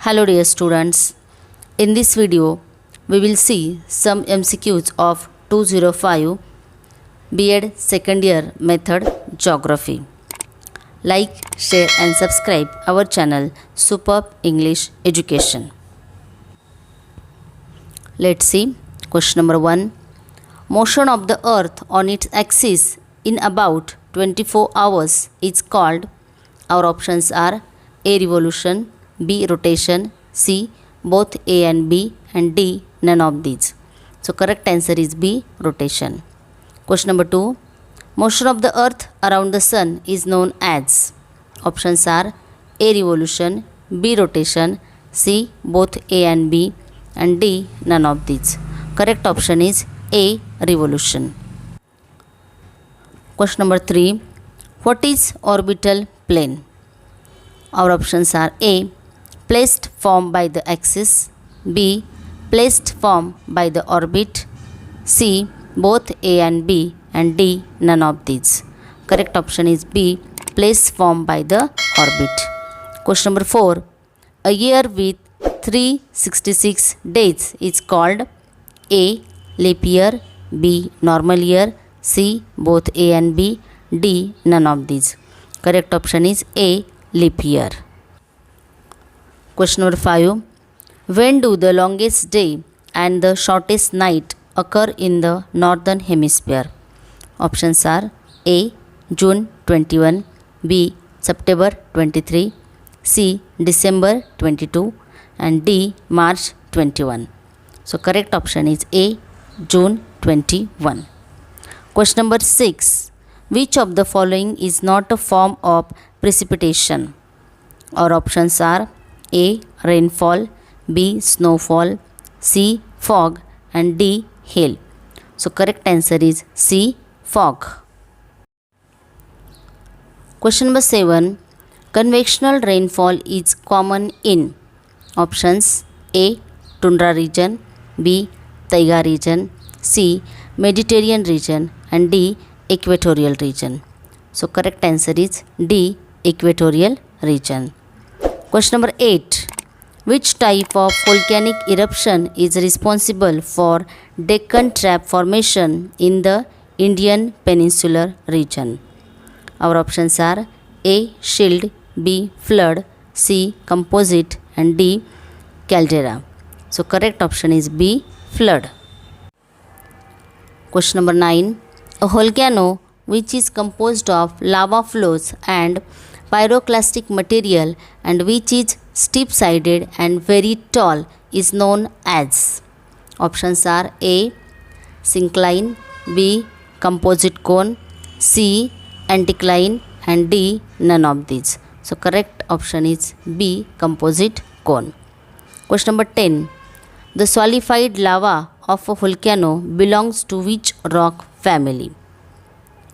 Hello dear students, in this video we will see some MCQs of 205 B.Ed second year method geography. Like, share and subscribe our channel Superb English Education. Let's see question number 1. Motion of the earth on its axis in about 24 hours is called. Our options are A. Revolution, B. Rotation, C. Both A and B, and D. None of these. So correct answer is B. Rotation. Question number 2. Motion of the earth around the sun is known as. Options are A. Revolution, B. Rotation, C. Both A and B, and D. None of these. Correct option is A. Revolution. Question number 3. What is orbital plane? Our options are A. Placed formed by the axis, B. Placed formed by the orbit, C. Both A and B, and D. None of these. Correct option is B. Placed formed by the orbit. Question number 4. A year with 366 days is called. A. Leap year, B. Normal year, C. Both A and B, D. None of these. Correct option is A. Leap year. Question number 5. When do the longest day and the shortest night occur in the northern hemisphere? Options are A. June 21, B. September 23, C. December 22, and D. March 21. So correct option is A. June 21. Question number 6. Which of the following is not a form of precipitation? Our options are A. Rainfall, B. Snowfall, C. Fog, and D. Hail. So correct answer is C. Fog. Question number 7. Convectional rainfall is common in. Options A. Tundra region, B. Taiga region, C. Mediterranean region, and D. Equatorial region. So correct answer is D. Equatorial region. Question number 8. Which type of volcanic eruption is responsible for Deccan Trap Formation in the Indian Peninsular region? Our options are A. Shield, B. Flood, C. Composite, and D. Caldera. So correct option is B. Flood. Question number 9. A volcano which is composed of lava flows and pyroclastic material and which is steep-sided and very tall is known as. Options are A. Syncline, B. Composite cone, C. Anticline, and D. None of these. So correct option is B. Composite cone. Question number 10. The solidified lava of a volcano belongs to which rock family?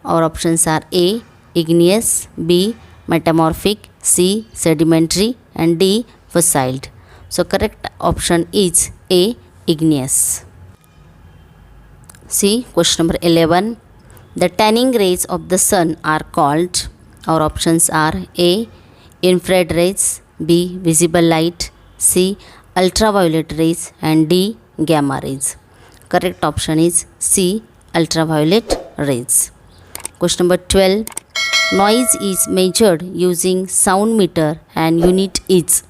Our options are A. Igneous, B. Metamorphic, C. Sedimentary, and D. Fossil. So correct option is A. Igneous. See question number 11. The tanning rays of the sun are called. Our options are A. Infrared rays, B. Visible light, C. Ultraviolet rays, and D. Gamma rays. Correct option is C. Ultraviolet rays. Question number 12. Noise is measured using sound meter and unit is.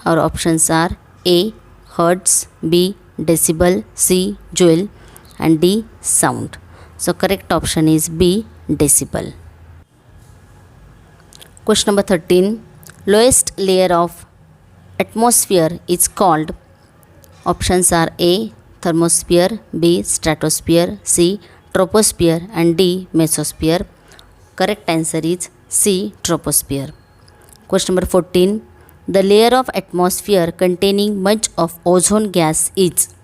Our options are A. Hertz, B. Decibel, C. Joule, and D. Sound. So correct option is B. Decibel. Question number 13. Lowest layer of atmosphere is called. Options are A. Thermosphere, B. Stratosphere, C. Troposphere, and D. Mesosphere. Correct answer is C. Troposphere. Question number 14. The layer of atmosphere containing much of ozone gas is.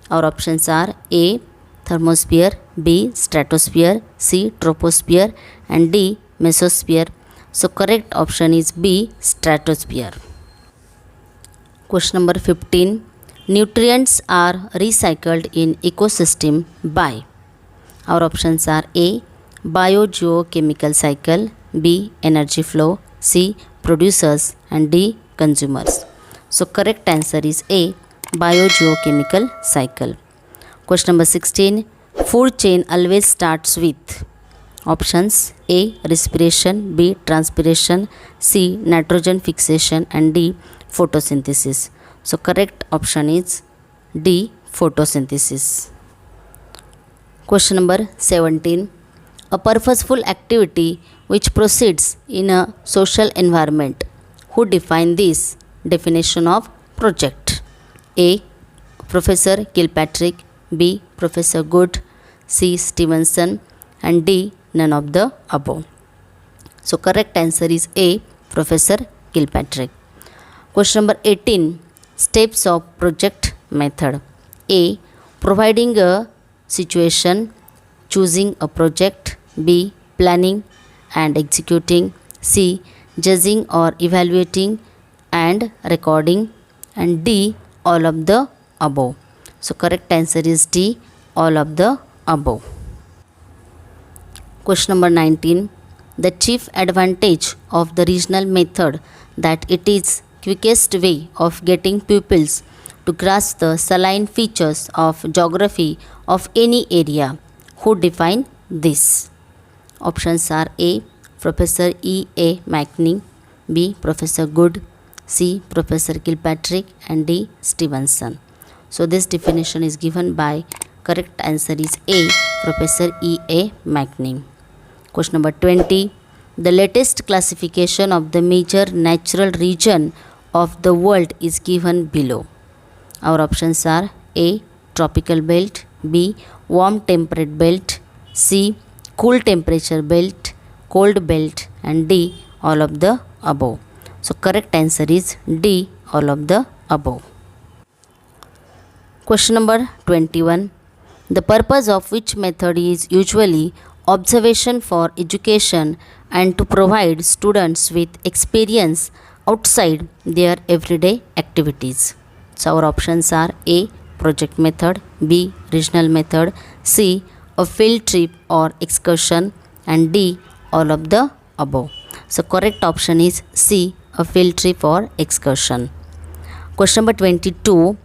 Our options are A. Thermosphere, B. Stratosphere, C. Troposphere, and D. Mesosphere. So correct option is B. Stratosphere. Question number 15. Nutrients are recycled in ecosystem by. Our options are A. Biogeochemical cycle, B. Energy flow, C. Producers, and D. Consumers. So correct answer is A, biogeochemical cycle. Question number 16. Food chain always starts with options A, respiration, B, transpiration, C, nitrogen fixation, and D, photosynthesis. So correct option is D, photosynthesis. Question number 17. A purposeful activity which proceeds in a social environment. Who define this definition of project? A, Professor Kilpatrick, B, Professor Good, C, Stevenson, and D, none of the above. So correct answer is A, Professor Kilpatrick. Question number 18. Steps of project method. A, providing a situation, choosing a project, B, planning and executing, C, judging or evaluating and recording, and D, all of the above. So correct answer is D, all of the above. Question number 19. The chief advantage of the regional method that it is quickest way of getting pupils to grasp the salient features of geography of any area. Who define this? Options are A, Professor E. A. McNee, B, Professor Good, C, Professor Kilpatrick, and D, Stevenson. So this definition is given by correct answer is A, Professor E. A. McNee. Question number 20. The latest classification of the major natural region of the world is given below. Our options are A, tropical belt, B, warm temperate belt, C, cool temperature belt, cold belt, and D, all of the above. So correct answer is D, all of the above. Question number 21. The purpose of which method is usually observation for education and to provide students with experience outside their everyday activities. So our options are A, project method, B, regional method, C, a field trip or excursion, and D, all of the above. So correct option is C, a field trip or excursion. Question number 22.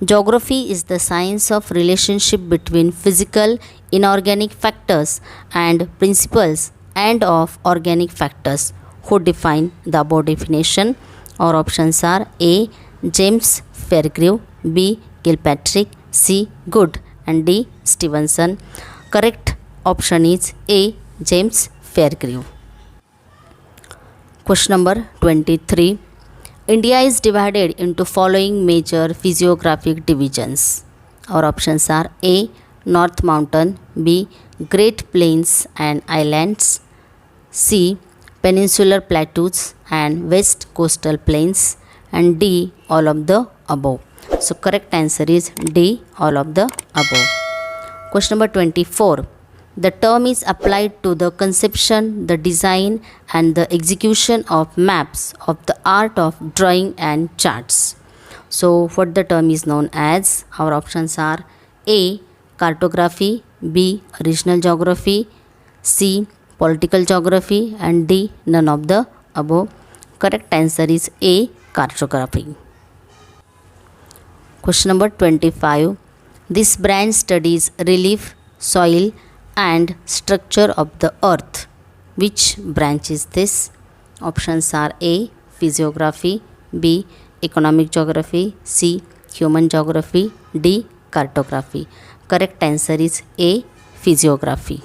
Geography is the science of relationship between physical, inorganic factors and principles and of organic factors. Who define the above definition? Our options are A, James Fairgrew, B, Kilpatrick, C, Good, and D, Stevenson. Correct option is A, James Fairgrew. Question number 23. India is divided into following major physiographic divisions. Our options are A, North Mountain, B, Great Plains and Islands, C, Peninsular Plateaus and West Coastal Plains, and D, all of the above. So correct answer is D, all of the above. Question number 24. The term is applied to the conception, the design, and the execution of maps of the art of drawing and charts. So, what the term is known as? Our options are A, cartography, B, regional geography, C, political geography, and D, none of the above. Correct answer is A, cartography. Question number 25. This branch studies relief, soil, and structure of the earth. Which branch is this? Options are A, physiography, B, economic geography, C, human geography, D, cartography. Correct answer is A, physiography.